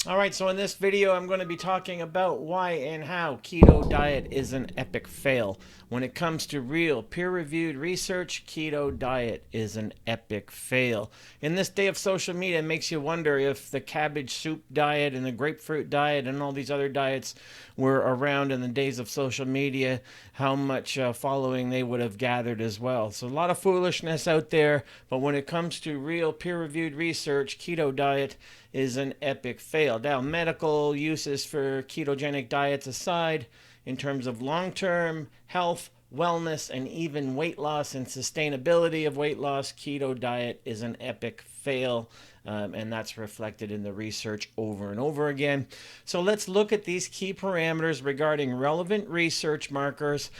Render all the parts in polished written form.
All right, so in this video, I'm going to be talking about why and how keto diet is an epic fail. When it comes to real peer-reviewed research, keto diet is an epic fail. In this day of social media, it makes you wonder if the cabbage soup diet and the grapefruit diet and all these other diets were around in the days of social media, how much following they would have gathered as well. So a lot of foolishness out there, but when it comes to real peer-reviewed research, keto diet is an epic fail. Now, medical uses for ketogenic diets aside, in terms of long-term health, wellness, and even weight loss and sustainability of weight loss, keto diet is an epic fail. And that's reflected in the research over and over again. So let's look at these key parameters regarding relevant research markers,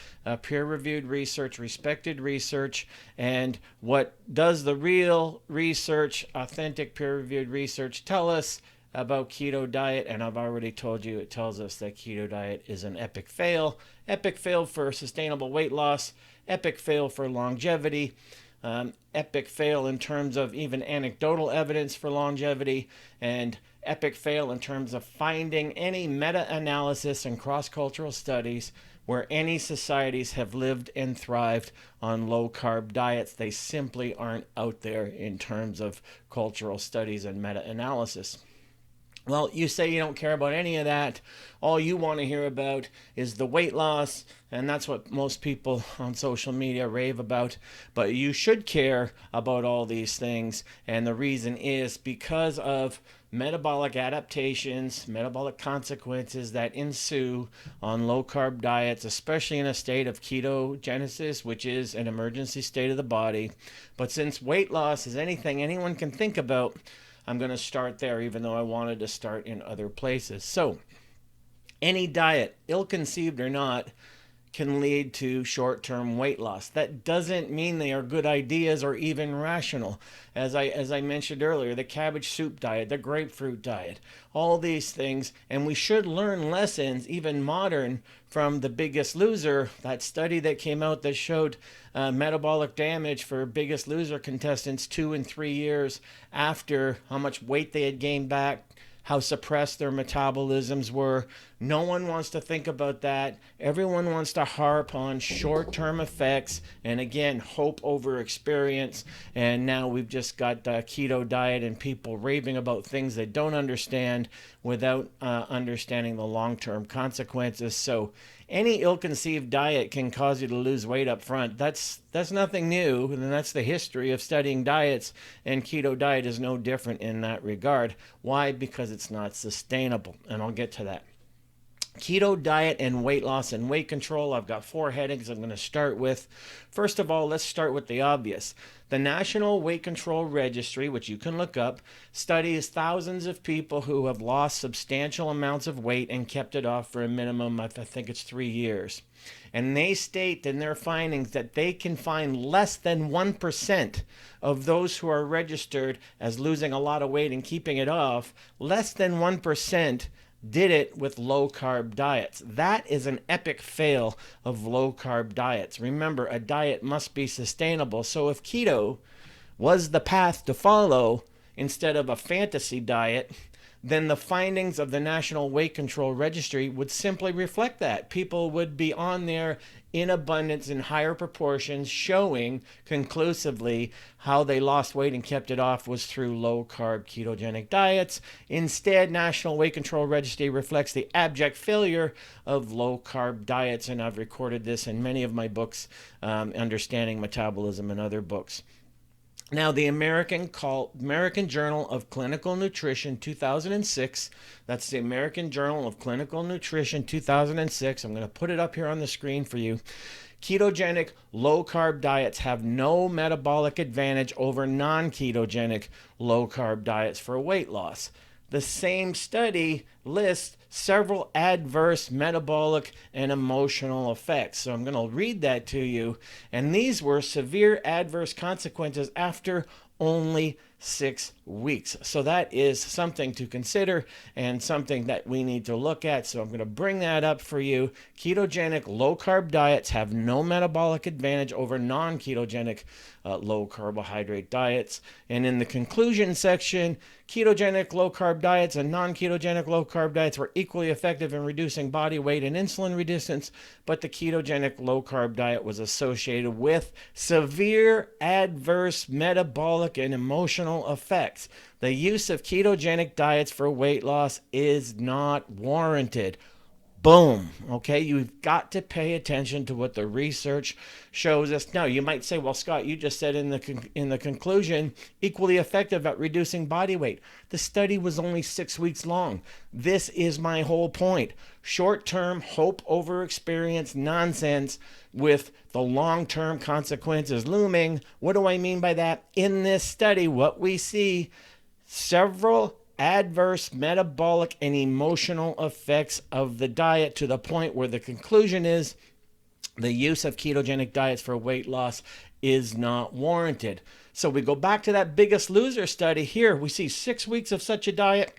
peer-reviewed research, respected research, and what does the real research, authentic peer-reviewed research tell us about keto diet. And I've already told you it tells us that keto diet is an epic fail. Epic fail for sustainable weight loss, epic fail for longevity, epic fail in terms of even anecdotal evidence for longevity, and epic fail in terms of finding any meta-analysis and cross-cultural studies where any societies have lived and thrived on low-carb diets. They simply aren't out there in terms of cultural studies and meta-analysis. Well, you say you don't care about any of that. All you want to hear about is the weight loss, and that's what most people on social media rave about. But you should care about all these things, and the reason is because of metabolic adaptations, metabolic consequences that ensue on low carb diets, especially in a state of ketogenesis, which is an emergency state of the body. But since weight loss is anything anyone can think about, I'm going to start there, even though I wanted to start in other places. So, any diet, ill-conceived or not, can lead to short-term weight loss. That doesn't mean they are good ideas or even rational. As I mentioned earlier, the cabbage soup diet, the grapefruit diet, all these things, and we should learn lessons, even modern, from The Biggest Loser, that study that came out that showed metabolic damage for Biggest Loser contestants 2 and 3 years after how much weight they had gained back, how suppressed their metabolisms were. No one wants to think about that. Everyone wants to harp on short-term effects and, again, hope over experience. And now we've just got the keto diet and people raving about things they don't understand without understanding the long-term consequences. So any ill-conceived diet can cause you to lose weight up front. That's nothing new, and that's the history of studying diets, and keto diet is no different in that regard. Why? Because it's not sustainable, and I'll get to that. Keto diet and weight loss and weight control. I've got 4 headings I'm going to start with. First of all, let's start with the obvious. The National Weight Control Registry, which you can look up, studies thousands of people who have lost substantial amounts of weight and kept it off for a minimum of, I think it's 3 years. And they state in their findings that they can find less than 1% of those who are registered as losing a lot of weight and keeping it off, less than 1% did it with low carb diets. That is an epic fail of low carb diets. Remember, a diet must be sustainable. So if keto was the path to follow instead of a fantasy diet, then the findings of the National Weight Control Registry would simply reflect that. People would be on there in abundance in higher proportions, showing conclusively how they lost weight and kept it off was through low carb ketogenic diets. Instead, National Weight Control Registry reflects the abject failure of low carb diets, and I've recorded this in many of my books, Understanding Metabolism and other books. Now, the American Journal of Clinical Nutrition 2006, that's the American Journal of Clinical Nutrition 2006. I'm going to put it up here on the screen for you. Ketogenic low-carb diets have no metabolic advantage over non-ketogenic low-carb diets for weight loss. The same study lists several adverse metabolic and emotional effects. So I'm going to read that to you. And these were severe adverse consequences after only 6 weeks. So that is something to consider and something that we need to look at. So I'm going to bring that up for you. Ketogenic low carb diets have no metabolic advantage over non-ketogenic low carbohydrate diets. And in the conclusion section, ketogenic low carb diets and non-ketogenic low carb diets were equally effective in reducing body weight and insulin resistance, but the ketogenic low carb diet was associated with severe adverse metabolic and emotional effects. The use of ketogenic diets for weight loss is not warranted. Boom. Okay, you've got to pay attention to what the research shows us. Now, you might say, well, Scott, you just said in the conclusion, equally effective at reducing body weight. The study was only 6 weeks long. This is my whole point. Short-term hope over experience nonsense with the long-term consequences looming. What do I mean by that? In this study, what we see, several adverse metabolic and emotional effects of the diet, to the point where the conclusion is the use of ketogenic diets for weight loss is not warranted. So we go back to that Biggest Loser study here. We see 6 weeks of such a diet,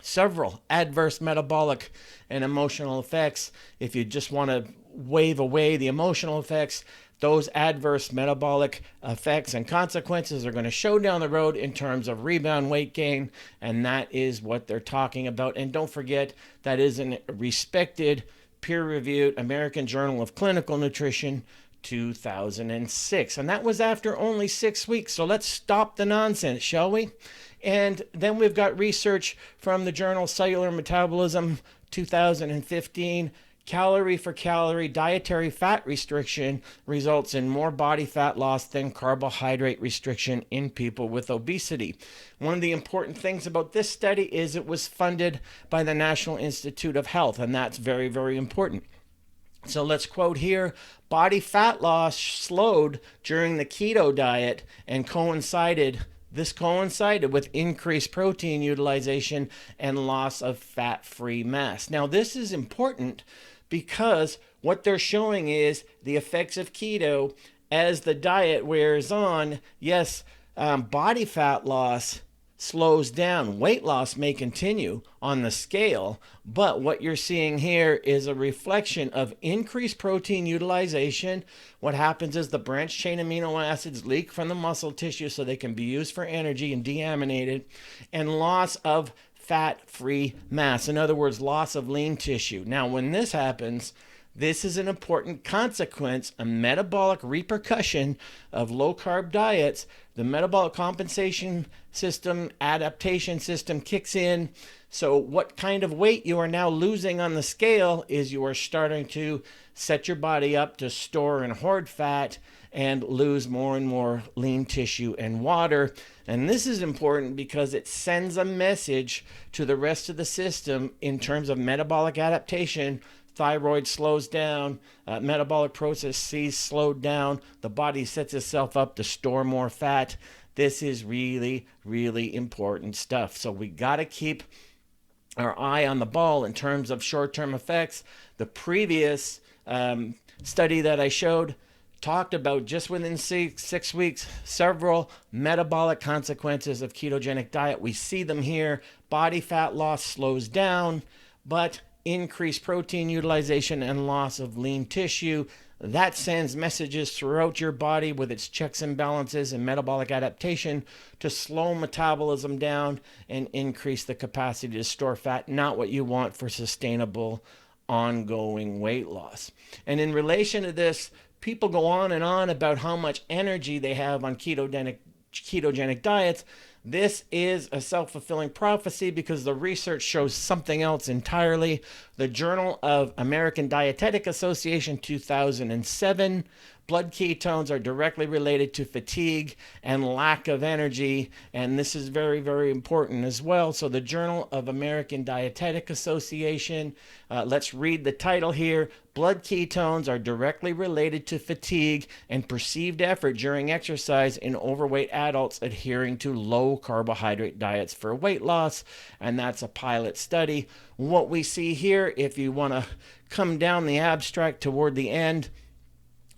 several adverse metabolic and emotional effects. If you just want to wave away the emotional effects, those adverse metabolic effects and consequences are going to show down the road in terms of rebound weight gain, and that is what they're talking about. And don't forget, that is a respected, peer-reviewed American Journal of Clinical Nutrition, 2006. And that was after only 6 weeks. So let's stop the nonsense, shall we? And then we've got research from the journal Cellular Metabolism, 2015. Calorie for calorie dietary fat restriction results in more body fat loss than carbohydrate restriction in people with obesity. One of the important things about this study is it was funded by the National Institute of Health, and that's very, very important. So let's quote here, body fat loss slowed during the keto diet and coincided with increased protein utilization and loss of fat-free mass. Now, this is important because what they're showing is the effects of keto as the diet wears on. Yes, body fat loss slows down. Weight loss may continue on the scale, but what you're seeing here is a reflection of increased protein utilization. What happens is the branched chain amino acids leak from the muscle tissue so they can be used for energy and deaminated, and loss of fat-free mass. In other words, loss of lean tissue. Now, when this happens, this is an important consequence, a metabolic repercussion of low-carb diets. The metabolic compensation system, adaptation system kicks in. So what kind of weight you are now losing on the scale is you are starting to set your body up to store and hoard fat and lose more and more lean tissue and water. And this is important because it sends a message to the rest of the system in terms of metabolic adaptation. Thyroid slows down, metabolic processes slowed down, the body sets itself up to store more fat. This is really, really important stuff. So we got to keep our eye on the ball in terms of short-term effects. The previous study that I showed talked about just within 6 weeks, several metabolic consequences of ketogenic diet. We see them here. Body fat loss slows down, but increased protein utilization and loss of lean tissue. That sends messages throughout your body with its checks and balances and metabolic adaptation to slow metabolism down and increase the capacity to store fat, not what you want for sustainable ongoing weight loss. And in relation to this, people go on and on about how much energy they have on ketogenic diets. This is a self-fulfilling prophecy because the research shows something else entirely. The Journal of American Dietetic Association, 2007, blood ketones are directly related to fatigue and lack of energy, and this is very, very important as well. So the Journal of American Dietetic Association, let's read the title here. Blood ketones are directly related to fatigue and perceived effort during exercise in overweight adults adhering to low carbohydrate diets for weight loss, and that's a pilot study. What we see here, if you want to come down the abstract toward the end,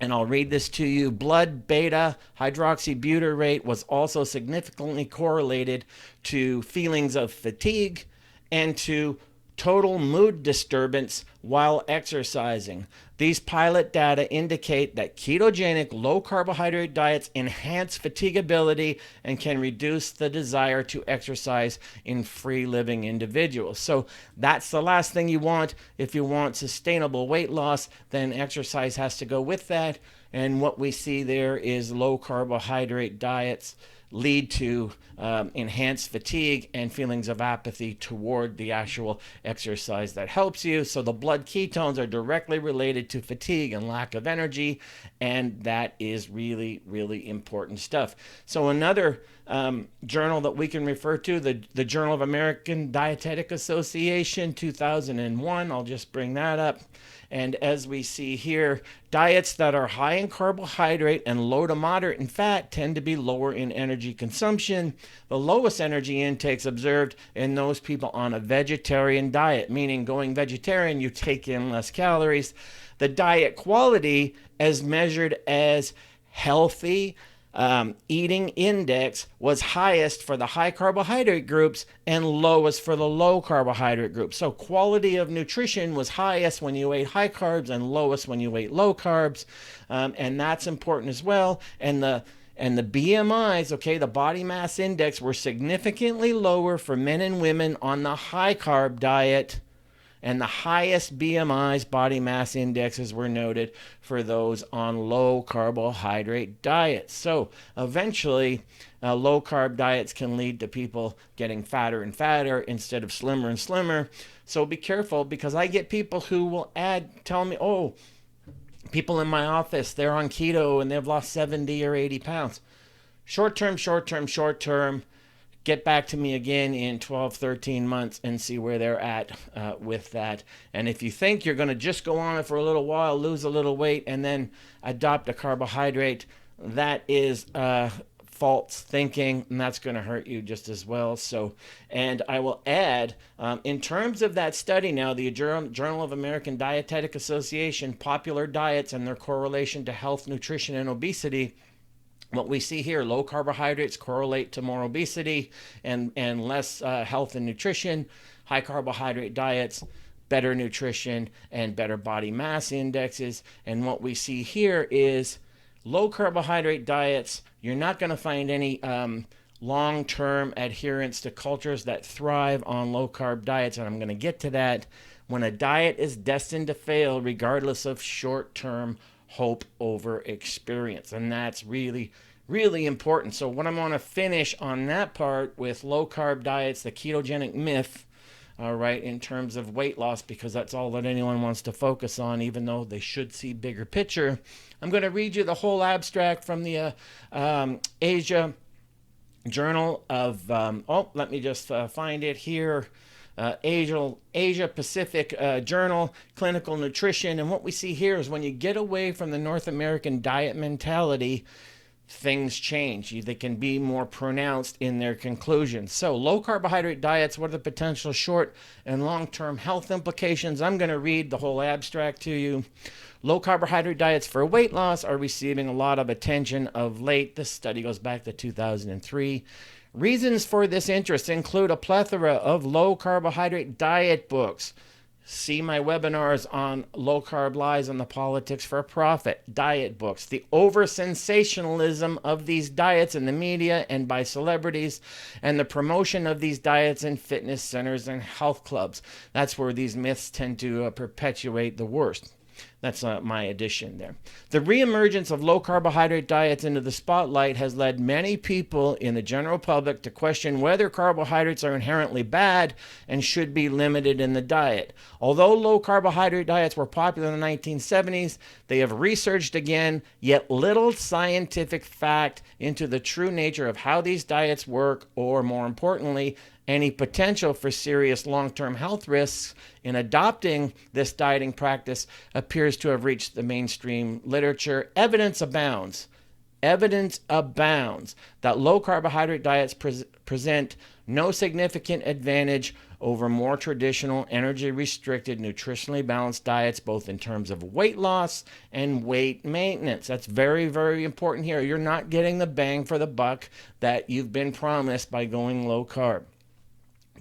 And I'll read this to you. Blood beta hydroxybutyrate was also significantly correlated to feelings of fatigue and to total mood disturbance while exercising. These pilot data indicate that ketogenic low carbohydrate diets enhance fatigability and can reduce the desire to exercise in free living individuals. So that's the last thing you want. If you want sustainable weight loss, then exercise has to go with that. And what we see there is low carbohydrate diets lead to enhanced fatigue and feelings of apathy toward the actual exercise that helps you. So the blood ketones are directly related to fatigue and lack of energy, and that is really, really important stuff. So another journal that we can refer to, the Journal of American Dietetic Association, 2001. I'll just bring that up. And as we see here, diets that are high in carbohydrate and low to moderate in fat tend to be lower in energy consumption. The lowest energy intakes observed in those people on a vegetarian diet, meaning going vegetarian, you take in less calories. The diet quality, as measured as healthy eating index, was highest for the high carbohydrate groups and lowest for the low carbohydrate groups. So quality of nutrition was highest when you ate high carbs and lowest when you ate low carbs, and that's important as well. And the BMIs, okay, the body mass index, were significantly lower for men and women on the high carb diet, and the highest BMIs, body mass indexes, were noted for those on low carbohydrate diets. So eventually, low carb diets can lead to people getting fatter and fatter instead of slimmer and slimmer. So be careful, because I get people who will tell me, oh, people in my office, they're on keto and they've lost 70 or 80 pounds. Short term. Get back to me again in 12, 13 months and see where they're at with that. And if you think you're going to just go on it for a little while, lose a little weight, and then adopt a carbohydrate, that is false thinking, and that's going to hurt you just as well. So, and I will add, in terms of that study now, the Journal of American Dietetic Association, popular diets and their correlation to health, nutrition, and obesity. What we see here, low carbohydrates correlate to more obesity and less health and nutrition. High carbohydrate diets, better nutrition and better body mass indexes. And what we see here is low carbohydrate diets, you're not going to find any long-term adherence to cultures that thrive on low carb diets. And I'm going to get to that. When a diet is destined to fail, regardless of short-term hope over experience. And that's really, really important. So what I'm going to finish on that part with low carb diets, the ketogenic myth, all right, in terms of weight loss, because that's all that anyone wants to focus on, even though they should see bigger picture. I'm going to read you the whole abstract from the Asia Journal of, let me just find it here. Asia Pacific Journal, Clinical Nutrition. And what we see here is when you get away from the North American diet mentality, things change. They can be more pronounced in their conclusions. So low carbohydrate diets, what are the potential short and long-term health implications? I'm going to read the whole abstract to you. Low carbohydrate diets for weight loss are receiving a lot of attention of late. This study goes back to 2003. Reasons for this interest include a plethora of low carbohydrate diet books. See my webinars on low carb lies and the politics for profit, diet books, the over sensationalism of these diets in the media and by celebrities, and the promotion of these diets in fitness centers and health clubs. That's where these myths tend to perpetuate the worst. That's my addition there. The reemergence of low carbohydrate diets into the spotlight has led many people in the general public to question whether carbohydrates are inherently bad and should be limited in the diet. Although low carbohydrate diets were popular in the 1970s, they have researched again, yet little scientific fact into the true nature of how these diets work, or more importantly, any potential for serious long-term health risks in adopting this dieting practice appears to have reached the mainstream literature. Evidence abounds that low carbohydrate diets present no significant advantage over more traditional energy-restricted, nutritionally balanced diets, both in terms of weight loss and weight maintenance. That's very, very important here. You're not getting the bang for the buck that you've been promised by going low carb.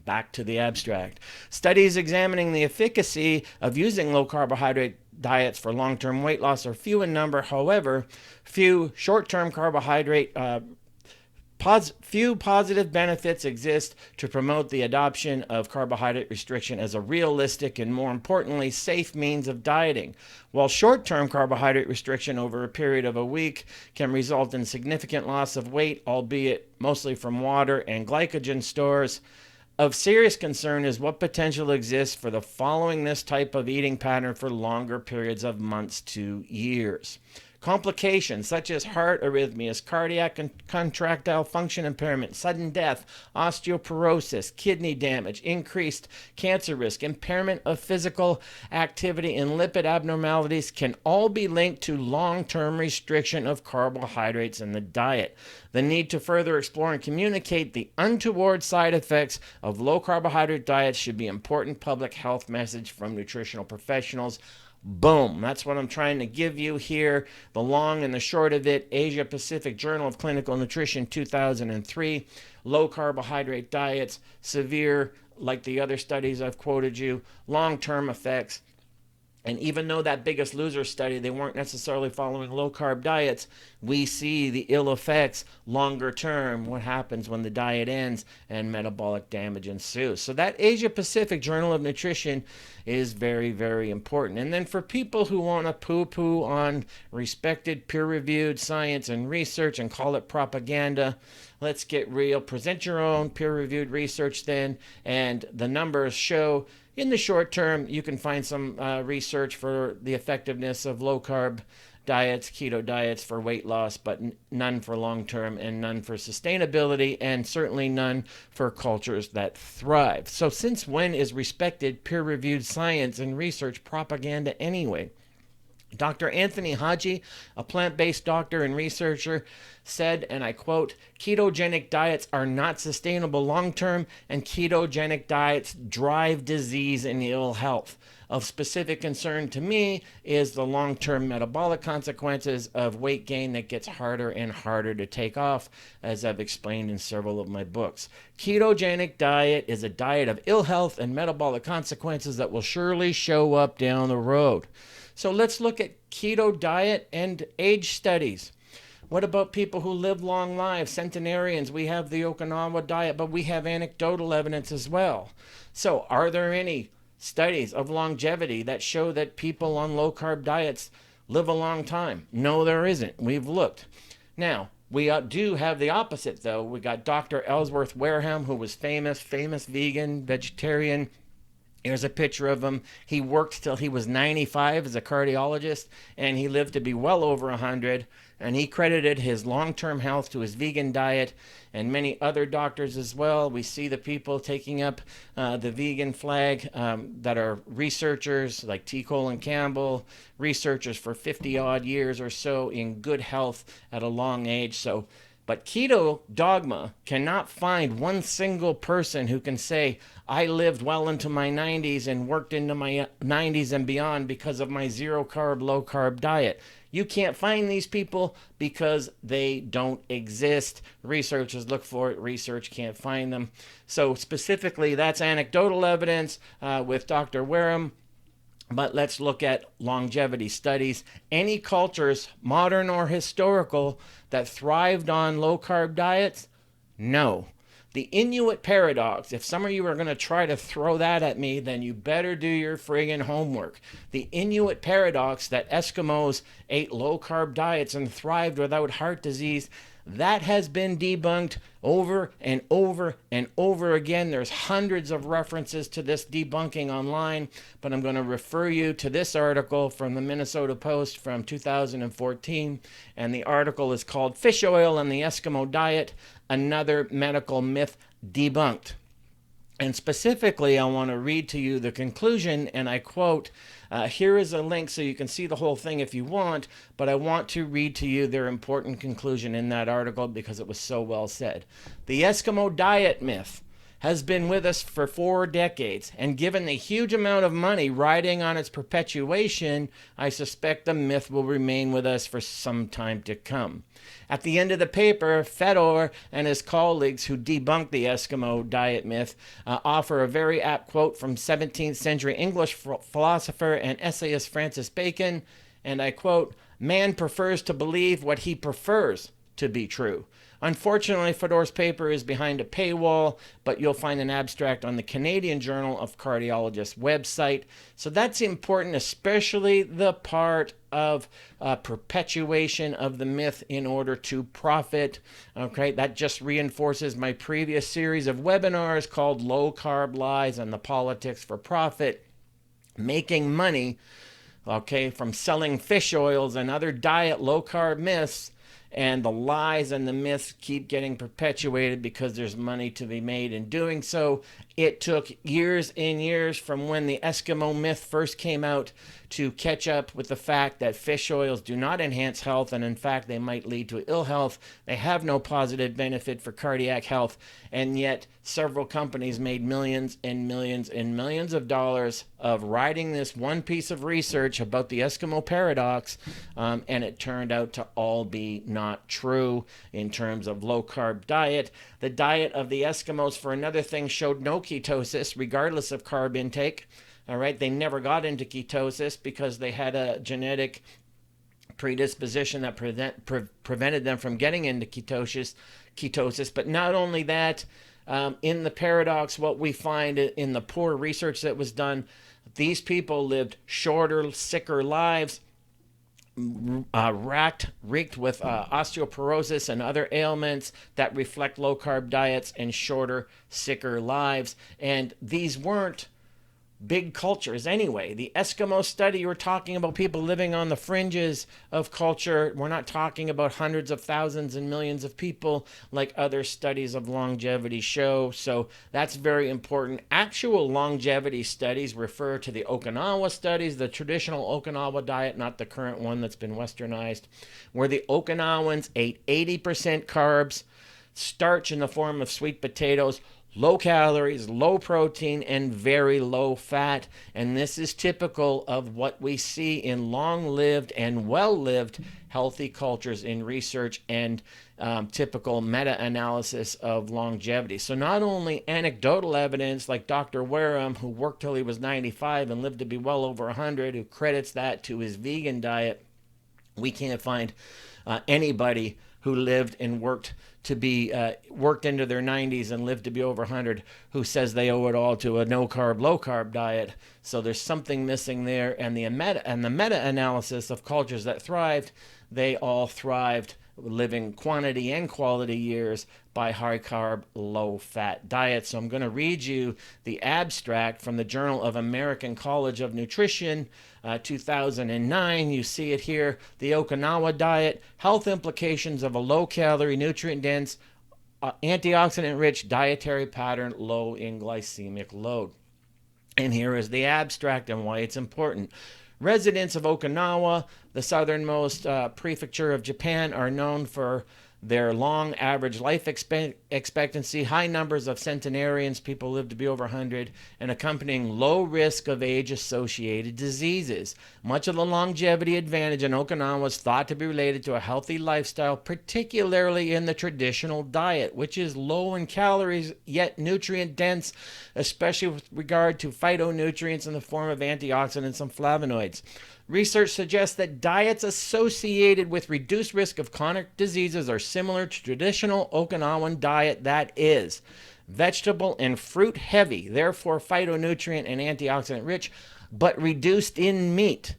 Back to the abstract. Studies examining the efficacy of using low carbohydrate diets for long-term weight loss are few in number. However, few positive benefits exist to promote the adoption of carbohydrate restriction as a realistic and, more importantly, safe means of dieting. While short-term carbohydrate restriction over a period of a week can result in significant loss of weight, albeit mostly from water and glycogen stores, of serious concern is what potential exists for the following this type of eating pattern for longer periods of months to years. Complications such as heart arrhythmias, cardiac and contractile function impairment, sudden death, osteoporosis, kidney damage, increased cancer risk, impairment of physical activity, and lipid abnormalities can all be linked to long-term restriction of carbohydrates in the diet. The need to further explore and communicate the untoward side effects of low carbohydrate diets should be an important public health message from nutritional professionals. Boom. That's what I'm trying to give you here. The long and the short of it, Asia Pacific Journal of Clinical Nutrition, 2003. Low carbohydrate diets, severe, like the other studies I've quoted you, long-term effects. And even though that Biggest Loser study, they weren't necessarily following low-carb diets, we see the ill effects longer term, what happens when the diet ends and metabolic damage ensues. So that Asia Pacific Journal of Nutrition is very, very important. And then for people who want to poo-poo on respected peer-reviewed science and research and call it propaganda, let's get real. Present your own peer-reviewed research then, and the numbers show in the short term, you can find some research for the effectiveness of low-carb diets, keto diets for weight loss, but none for long-term and none for sustainability, and certainly none for cultures that thrive. So since when is respected peer-reviewed science and research propaganda anyway? Dr. Anthony Haji, a plant-based doctor and researcher, said, and I quote, "Ketogenic diets are not sustainable long-term, and ketogenic diets drive disease and ill health. Of specific concern to me is the long-term metabolic consequences of weight gain that gets harder and harder to take off, as I've explained in several of my books. Ketogenic diet is a diet of ill health and metabolic consequences that will surely show up down the road." So let's look at keto diet and age studies. What about people who live long lives, centenarians? We have the Okinawa diet, but we have anecdotal evidence as well. So are there any studies of longevity that show that people on low-carb diets live a long time? No, there isn't. We've looked. Now, we do have the opposite, though. We got Dr. Ellsworth Wareham, who was famous vegan, vegetarian. Here's a picture of him. He worked till he was 95 as a cardiologist, and he lived to be well over 100. And he credited his long-term health to his vegan diet, and many other doctors as well. We see the people taking up the vegan flag that are researchers like T. Colin Campbell, researchers for 50-odd years or so in good health at a long age. But keto dogma cannot find one single person who can say, I lived well into my 90s and worked into my 90s and beyond because of my zero-carb, low-carb diet. You can't find these people because they don't exist. Researchers look for it. Research can't find them. So specifically, that's anecdotal evidence with Dr. Wareham. But let's look at longevity studies. Any cultures, modern or historical, that thrived on low-carb diets? No. The Inuit paradox, if some of you are going to try to throw that at me, then you better do your friggin' homework. The Inuit paradox that Eskimos ate low-carb diets and thrived without heart disease, that has been debunked over and over and over again. There's hundreds of references to this debunking online, but I'm going to refer you to this article from the Minnesota Post from 2014, and the article is called "Fish Oil and the Eskimo Diet, Another Medical Myth Debunked." And specifically, I want to read to you the conclusion, and I quote, here is a link so you can see the whole thing if you want, but I want to read to you their important conclusion in that article because it was so well said. The Eskimo diet myth. has been with us for 4 decades, and given the huge amount of money riding on its perpetuation, I suspect the myth will remain with us for some time to come. At the end of the paper, Fedor and his colleagues who debunked the Eskimo diet myth offer a very apt quote from 17th century English philosopher and essayist Francis Bacon, and I quote, "Man prefers to believe what he prefers to be true." Unfortunately, Fedor's paper is behind a paywall, but you'll find an abstract on the Canadian Journal of Cardiologists website. So that's important, especially the part of perpetuation of the myth in order to profit. Okay, that just reinforces my previous series of webinars called Low Carb Lies and the Politics for Profit. Making money, okay, from selling fish oils and other diet low carb myths, and the lies and the myths keep getting perpetuated because there's money to be made in doing so. It took years and years from when the Eskimo myth first came out to catch up with the fact that fish oils do not enhance health, and in fact they might lead to ill health. They have no positive benefit for cardiac health, and yet several companies made millions and millions and millions of dollars of writing this one piece of research about the Eskimo paradox, and it turned out to all be not true in terms of low carb diet. The diet of the Eskimos, for another thing, showed no ketosis regardless of carb intake. All right, they never got into ketosis because they had a genetic predisposition that prevented them from getting into ketosis. But not only that, in the paradox, what we find in the poor research that was done, these people lived shorter, sicker lives, reeked with osteoporosis and other ailments that reflect low carb diets and shorter, sicker lives. And these weren't big cultures anyway. The Eskimo study, we're talking about people living on the fringes of culture. We're not talking about hundreds of thousands and millions of people like other studies of longevity show. So that's very important. Actual longevity studies refer to the Okinawa studies, the traditional Okinawa diet, not the current one that's been westernized, where the Okinawans ate 80% carbs, starch in the form of sweet potatoes, low calories, low protein, and very low fat. And this is typical of what we see in long-lived and well-lived healthy cultures in research and typical meta-analysis of longevity. So not only anecdotal evidence like Dr. Wareham, who worked till he was 95 and lived to be well over 100, who credits that to his vegan diet. We can't find anybody who lived and worked to be worked into their 90s and lived to be over 100 who says they owe it all to a no-carb, low-carb diet. So there's something missing there. And the meta-analysis of cultures that thrived, they all thrived living quantity and quality years by high-carb, low-fat diets. So I'm going to read you the abstract from the Journal of American College of Nutrition, 2009. You see it here. The Okinawa diet, health implications of a low-calorie, nutrient-dense, antioxidant-rich dietary pattern, low in glycemic load. And here is the abstract and why it's important. Residents of Okinawa, the southernmost prefecture of Japan, are known for their long average life expectancy, high numbers of centenarians, people live to be over 100, and accompanying low risk of age-associated diseases. Much of the longevity advantage in Okinawa is thought to be related to a healthy lifestyle, particularly in the traditional diet, which is low in calories yet nutrient-dense, especially with regard to phytonutrients in the form of antioxidants and flavonoids. Research suggests that diets associated with reduced risk of chronic diseases are similar to traditional Okinawan diet, that is, vegetable and fruit heavy, therefore phytonutrient and antioxidant rich, but reduced in meat,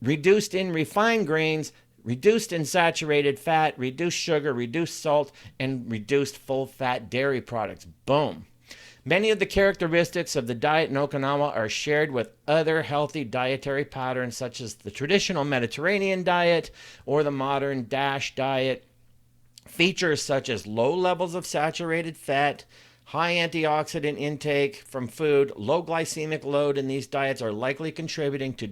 reduced in refined grains, reduced in saturated fat, reduced sugar, reduced salt, and reduced full-fat dairy products. Boom. Many of the characteristics of the diet in Okinawa are shared with other healthy dietary patterns such as the traditional Mediterranean diet or the modern DASH diet. Features such as low levels of saturated fat, high antioxidant intake from food, low glycemic load in these diets are likely contributing to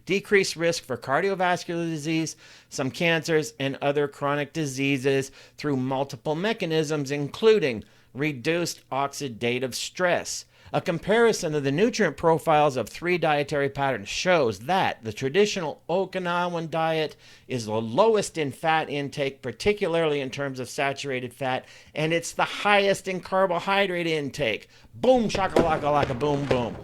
decreased risk for cardiovascular disease, some cancers, and other chronic diseases through multiple mechanisms, including reduced oxidative stress. A comparison of the nutrient profiles of 3 dietary patterns shows that the traditional Okinawan diet is the lowest in fat intake, particularly in terms of saturated fat, and it's the highest in carbohydrate intake. Boom, shakalaka, laka, boom, boom.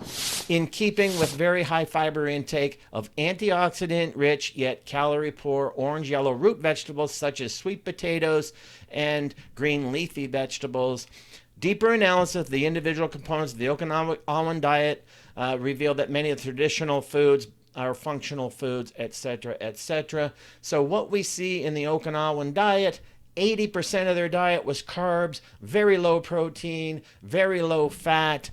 In keeping with very high fiber intake of antioxidant rich yet calorie poor orange yellow root vegetables such as sweet potatoes and green leafy vegetables. Deeper analysis of the individual components of the Okinawan diet revealed that many of the traditional foods are functional foods, etc., etc. So what we see in the Okinawan diet, 80% of their diet was carbs, very low protein, very low fat,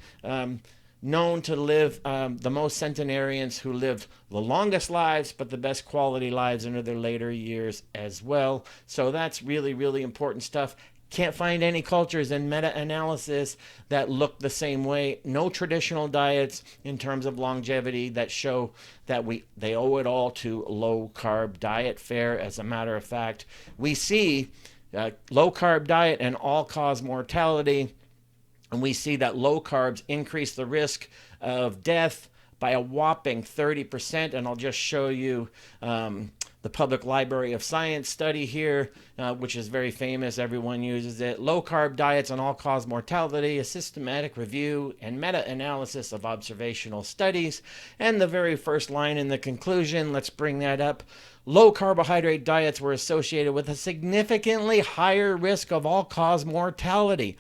known to live the most centenarians who lived the longest lives, but the best quality lives into their later years as well. So that's really, really important stuff. Can't find any cultures in meta-analysis that look the same way. No traditional diets in terms of longevity that show that they owe it all to low-carb diet fare. As a matter of fact, we see low-carb diet and all-cause mortality, and we see that low carbs increase the risk of death by a whopping 30%. And I'll just show you the Public Library of Science study here, which is very famous. Everyone uses it. Low carb diets and all-cause mortality, a systematic review and meta-analysis of observational studies. And the very first line in the conclusion, let's bring that up. Low carbohydrate diets were associated with a significantly higher risk of all-cause mortality.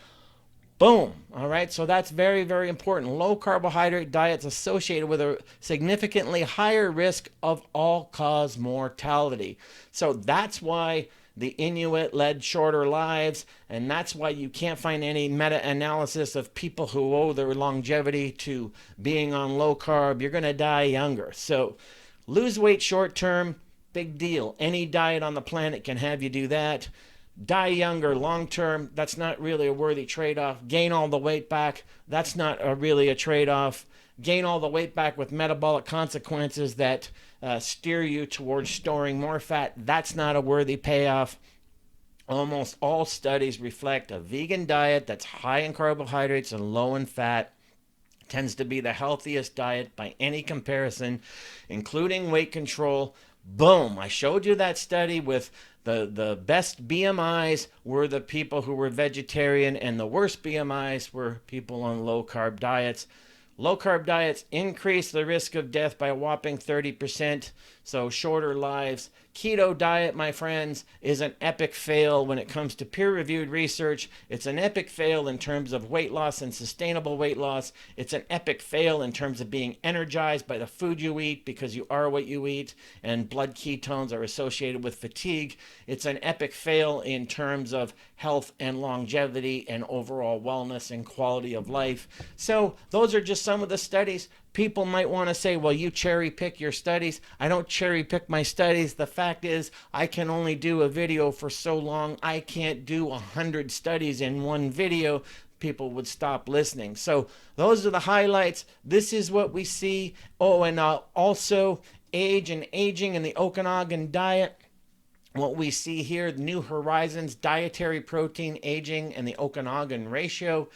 Boom. All right. So that's very, very important. Low carbohydrate diets associated with a significantly higher risk of all-cause mortality. So that's why the Inuit led shorter lives, and that's why you can't find any meta-analysis of people who owe their longevity to being on low carb. You're going to die younger. So lose weight short term, big deal. Any diet on the planet can have you do that. Die younger long term, that's not really a worthy trade-off. Gain all the weight back, that's not really a trade-off. Gain all the weight back with metabolic consequences that steer you towards storing more fat, that's not a worthy payoff. Almost all studies reflect a vegan diet that's high in carbohydrates and low in fat tends to be the healthiest diet by any comparison, including weight control. Boom, I showed you that study with the best BMIs were the people who were vegetarian, and the worst BMIs were people on low-carb diets. Low-carb diets increase the risk of death by a whopping 30%, so shorter lives. Keto diet, my friends, is an epic fail when it comes to peer-reviewed research. It's an epic fail in terms of weight loss and sustainable weight loss. It's an epic fail in terms of being energized by the food you eat because you are what you eat, and blood ketones are associated with fatigue. It's an epic fail in terms of health and longevity and overall wellness and quality of life. So those are just some of the studies. People might want to say, well, you cherry pick your studies. I don't cherry pick my studies. The fact is, I can only do a video for so long. I can't do 100 studies in one video. People would stop listening. So those are the highlights. This is what we see. Oh, and also age and aging in the Okinawan diet. What we see here, New Horizons, dietary protein aging and the Okinawan ratio.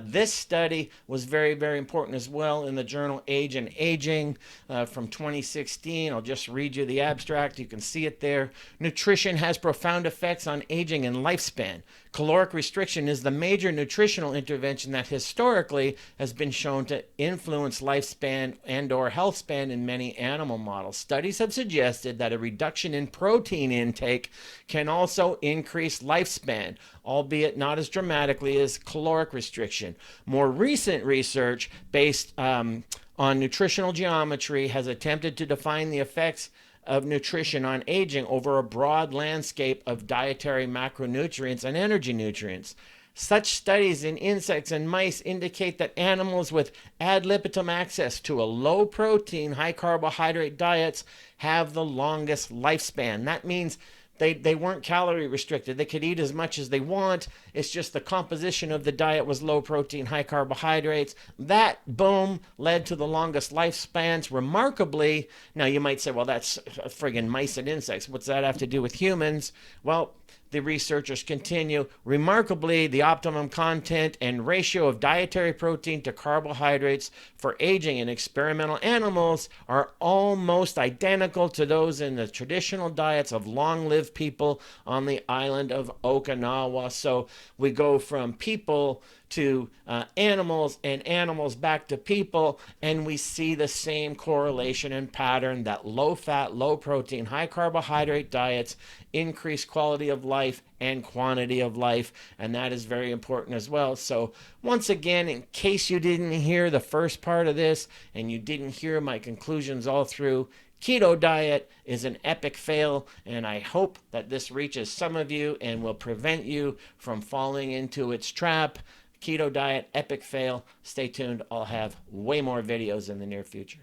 This study was very, very important as well in the journal Age and Aging from 2016. I'll just read you the abstract. You can see it there. Nutrition has profound effects on aging and lifespan. Caloric restriction is the major nutritional intervention that historically has been shown to influence lifespan and/or health span in many animal models. Studies have suggested that a reduction in protein intake can also increase lifespan, albeit not as dramatically as caloric restriction. More recent research based on nutritional geometry has attempted to define the effects of nutrition on aging over a broad landscape of dietary macronutrients and energy nutrients. Such studies in insects and mice indicate that animals with ad libitum access to a low protein, high carbohydrate diets have the longest lifespan. That means they weren't calorie restricted. They could eat as much as they want. It's just the composition of the diet was low protein, high carbohydrates. That, boom, led to the longest lifespans. Remarkably, now you might say, well, that's friggin' mice and insects. What's that have to do with humans? Well, the researchers continue, remarkably, the optimum content and ratio of dietary protein to carbohydrates for aging in experimental animals are almost identical to those in the traditional diets of long-lived people on the island of Okinawa. So we go from people to animals and animals back to people, and we see the same correlation and pattern that low fat, low protein, high carbohydrate diets increase quality of life and quantity of life, and that is very important as well. So once again, in case you didn't hear the first part of this and you didn't hear my conclusions all through, keto diet is an epic fail, and I hope that this reaches some of you and will prevent you from falling into its trap. Keto diet, epic fail. Stay tuned. I'll have way more videos in the near future.